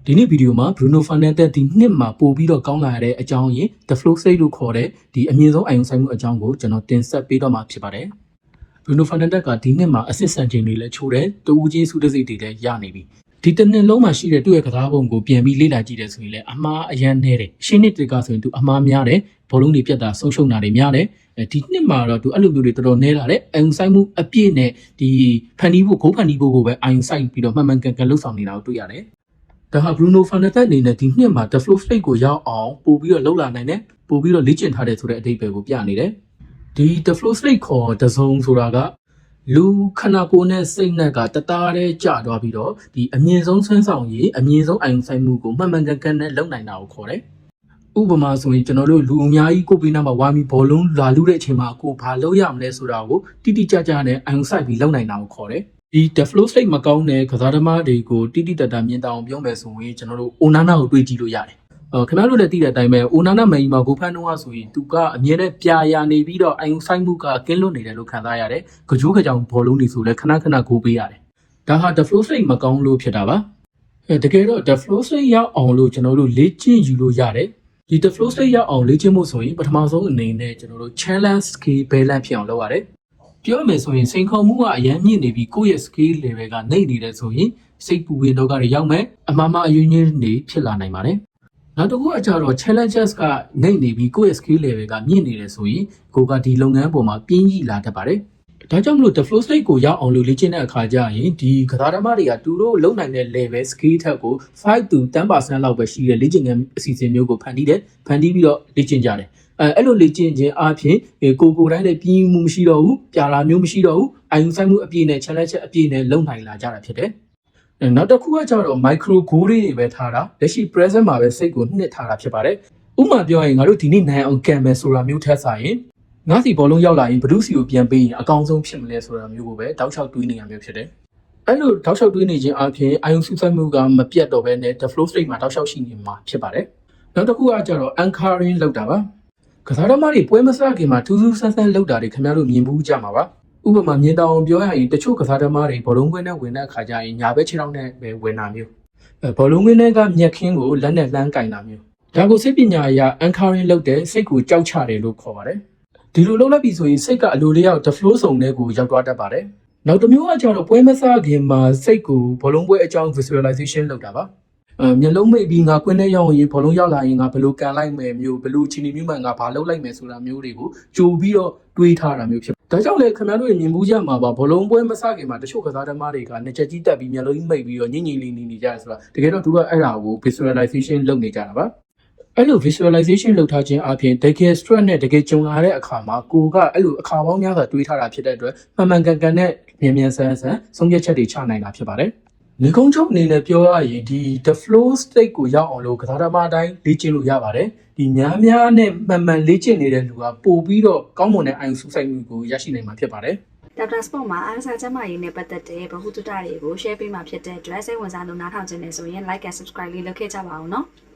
ဒီနေ့ဗီဒီယိုမှာ Bruno Fernandes ဒီနှစ်မှာပို့ပြီးတော့ကောင်းလာတဲ့အကြောင်းရင်း The Flow State လို့ခေါ်တဲ့ဒီအမြင့်ဆုံးအာရုံစိုက်မှုအကြောင်းကိုကျွန်တော်တင်ဆက်ပေးတော့မှာဖြစ်ပါတယ်။ Bruno Fernandes ကဒီနှစ်မှာ assist စံချိန်တွေလည်းချိုးတယ်၊တဦးချင်းစုတစိတ်တွေလည်းရနေပြီ။ဒီတစ်နှစ်လုံးမှာရှိတဲ့သူ့ရဲ့ကစားပုံကိုပြန်ပြီးလေ့လာကြည့်တယ်ဆိုရင်လည်းအမှားအရန်နေတယ်။ရှင်းနှစ်တွေကဆိုရင်သူအမှားများတယ်၊ဘောလုံးတွေပြတ်တာဆုံးရှုံးတာတွေများတယ်။ဒီနှစ်မှာတော့သူအဲ့လိုမျိုးတွေတော်တော်နည်းလာတယ်။အာရုံစိုက်မှုအပြည့်နဲ့ဒီဖန်တီးဖို့ဂိုးဖန်တီးဖို့ကိုပဲအာရုံစိုက်ပြီးတော့မှန်မှန်ကန်ကန်လှုပ်ဆောင်နေတာကိုတွေ့ရတယ်။ဒါဟာ Bruno Fernandes အနေနဲ့ဒီနှစ်မှာ The Flow State ကိုရောက်အောင်ပို့ပြီးတော့လှုပ်လာနိုင်တယ်။ပို့ပြီးတော့လေ့ကျင့်ထားတယ်ဆိုတဲ့အဓိပ္ပာယ်ကိုပြနေတယ်။ဒီ The Flow State ခေါ်တဲ့ဇုံဆိုတာကလူခန္ဓာကိုယ်နဲ့စိတ်နဲ့ကတသားတည်းကျသွားပြီးတော့ဒီအမြင့်ဆုံးဆွမ်းဆောင်ရည်အမြင့်ဆုံးအာရုံစိုက်မှုကိုမှန်မှန်ကန်ကန်နဲ့လုပ်နိုင်တာကိုခေါ်တယ်။ဥပမာဆိုရင်ကျွန်တော်တို့လူအများကြီးကိုပေးနာမှာဝါမီဘောလုံးလာလူတဲ့အချိန်မှာကိုဘာလုပ်ရမလဲဆိုတာကိုတိတိကျကျနဲ့အာရုံစိုက်ပြီးလုပ်နိုင်တာကိုခေါ်တယ်။ဒီ The Flow State မကောင်းတဲ့ကစားသမားတွေကိုတိတိတတ်တာမြင်တောင်ပြောမယ်ဆိုရင်ကျွန်တော်တို့ Onana ကိုတွေးကြည့်လို့ရတယ်။ခင်ဗျားတို့လည်းသိတဲ့အတိုင်းပဲ Onana မန်ကြီးမှာဂိုးဖန်တော့ဆိုရင်သူကအမြဲတမ်းပြာရနေပြီးတော့အာရုံစိုက်မှုကကင်းလွတ်နေတယ်လို့ခံစားရတယ်။ကြိုးကြောင်ဘောလုံးတွေဆိုလည်းခဏခဏဂိုးပေးရတယ်။ဒါဟာ The Flow State မကောင်းလို့ဖြစ်တာပါ။တကယ်တော့ The Flow State ရောက်အောင်လို့ကျွန်တော်တို့လေ့ကျင့်ယူလို့ရတယ်။ဒီ The Flow State ရောက်အောင်လေ့ကျင့်မှုဆိုရင်ပထမဆုံးအနေနဲ့ကျွန်တော်တို့ challenge skill balance ဖြစ်အောင်လုပ်ရတယ်။ပြောမယ်ဆိုရင်စိန်ခေါ်မှုကအရင်မြင့်နေပြီးကိုယ့်ရဲ့ skill level ကနှိမ့်နေတယ်ဆိုရင်စိတ်ပူပင်တော့တွေရောက်မယ်အမှားမှားအယွင်းချင်းတွေဖြစ်လာနိုင်ပါတယ်။နောက်တစ်ခုကကြတော့ challenges ကနှိမ့်နေပြီးကိုယ့်ရဲ့ skill level ကမြင့်နေတယ်ဆိုရင်ကိုကဒီလုပ်ငန်းပေါ်မှာပြင်းကြီးလာတတ်ပါတယ်။ဒါကြောင့်မလို့ The Flow State ကိုရောက်အောင်လို့လေ့ကျင့်တဲ့အခါကျရင်ဒီကစားသမားတွေကသူတို့လုံနိုင်တဲ့ level skill ထက်ကို5 to 10% လောက်ပဲရှိတဲ့လေ့ကျင့်ခန်းအစီအစဉ်မျိုးကိုဖန်တီးပြီးတော့လေ့ကျင့်ကြတယ်။အဲ့လိုလေ့ကျင့်ခြင်းအပြင်ကိုတိုင်းလည်းပြင်းမှုမရှိတော့ဘူးပြာလာမျိုးမရှိတော့ဘူးအာရုံစိုက်မှုအပြည့်နဲ့ challenge အပြည့်နဲ့လုံနိုင်လာကြတာဖြစ်တယ်။နောက်တစ်ခုကကြတော့ micro goal တွေပဲထားတာလက်ရှိ present မှာပဲစိတ်ကိုနှစ်ထားတာဖြစ်ပါတယ်။ဥပမာပြောရင်ငါတို့ဒီနေ့နိုင်အောင်ကံမယ်ဆိုတာမျိုးထက်ဆိုင်ရင်ငါးစီဘောလုံးရောက်လာရင်ဘဒုစီကိုပြန်ပေးရင်အကောင်းဆုံးဖြစ်မလဲဆိုတာမျိုးကိုပဲတောက်လျှောက်တွေးနေရမျိုးဖြစ်တယ်။အဲ့လိုတောက်လျှောက်တွေးနေခြင်းအပြင်အာရုံစူးစိုက်မှုကမပြတ်တော့ဘဲနဲ့ The Flow State မှာတောက်လျှောက်ရှိနေမှာဖြစ်ပါတယ်။နောက်တစ်ခုကကြတော့ anchoring လောက်တာပါ။ကစားသမားတွေပွဲမစခင်မှာထူးထူးဆန်းဆန်းလောက်တာတွေခင်ဗျားတို့မြင်ဘူးကြမှာပါ။ဥပမာမြင်တောင်ပြောရရင်တချို့ကစားသမားတွေဘောလုံးကွင်းနဲ့ဝင်တဲ့အခါကျရင်ညာဘက်ခြေထောက်နဲ့ပဲဝင်တာမျိုး။ဘောလုံးကွင်းထဲကမျက်ခင်းကိုလက်နဲ့လှမ်းကင်တာမျိုး။ဒါကိုစိတ်ပညာအရ anchoring လောက်တဲ့စိတ်ကိုကြောက်ချတယ်လို့ခေါ်ပါတယ်။ဒီလိုလုပ်လိုက်ပြီဆိုရင်စိတ်ကအလိုလျောက် The Flow စုံတဲ့ကိုရောက်သွားတတ်ပါတယ်။နောက်တစ်မျိုးကကျတော့ပွဲမစခင်မှာစိတ်ကိုဘောလုံးပွဲအကြောင်း visualization လုပ်တာပါ။မျက်လုံးမိတ်ပြီးငါကွင်းထဲရောက်ရင်ဘောလုံးရောက်လာရင်ငါဘယ်လိုကန်လိုက်မယ်မျိုးဘယ်လိုချီနီမျိုးမှငါဘာလုပ်လိုက်မယ်ဆိုတာမျိုးတွေကိုကြိုပြီးတော့တွေးထားတာမျိုးဖြစ်။ဒါကြောင့်လေခင်ဗျားတို့မြင်မှုကြမှာပါဘောလုံးပွဲမစခင်မှာတချို့ကစားသမားတွေကနှစ်ချက်ကြီးတက်ပြီးမျက်လုံးကြီးမိတ်ပြီးတော့ညင်လေးနေကြတယ်ဆိုတာတကယ်တော့သူကအဲ့ဒါကို visualization လုပ်နေကြတာပါ။အဲ့လို visualization လုပ်ထားခြင်းအပြင်တကယ် stress နဲ့တကယ်ကြုံလာတဲ့အခါမှာကိုကအဲ့လိုအခါပေါင်းများစွာတွေးထားတာဖြစ်တဲ့အတွက်မှန်မှန်ကန်ကန်နဲ့မြန်ဆန်ဆုံးဖြတ်ချက်တွေချနိုင်တာဖြစ်ပါတယ်။နေကုန်းချုပ်အနေနဲ့ပြောရရင်ဒီ The Flow State ကိုရောက်အောင်လို့ကစားသမားတိုင်းလေ့ကျင့်လို့ရပါတယ်။ဒီများနဲ့မှန်လေ့ကျင့်နေတဲ့လူကပို့ပြီးတော့ကောင်းမွန်တဲ့အာရုံစူးစိုက်မှုကိုရရှိနိုင်မှာဖြစ်ပါတယ်။Dr. Sport မှာအားကစားကျန်းမာရေးနဲ့ပတ်သက်တဲ့ဗဟုသုတတွေကို share ပေးမှာဖြစ်တဲ့အတွက်စိတ်ဝင်စားလို့နားထောင်ခြင်းနဲ့ဆိုရင် like and subscribe လေးလုပ်ခဲ့ကြပါဦးနော်။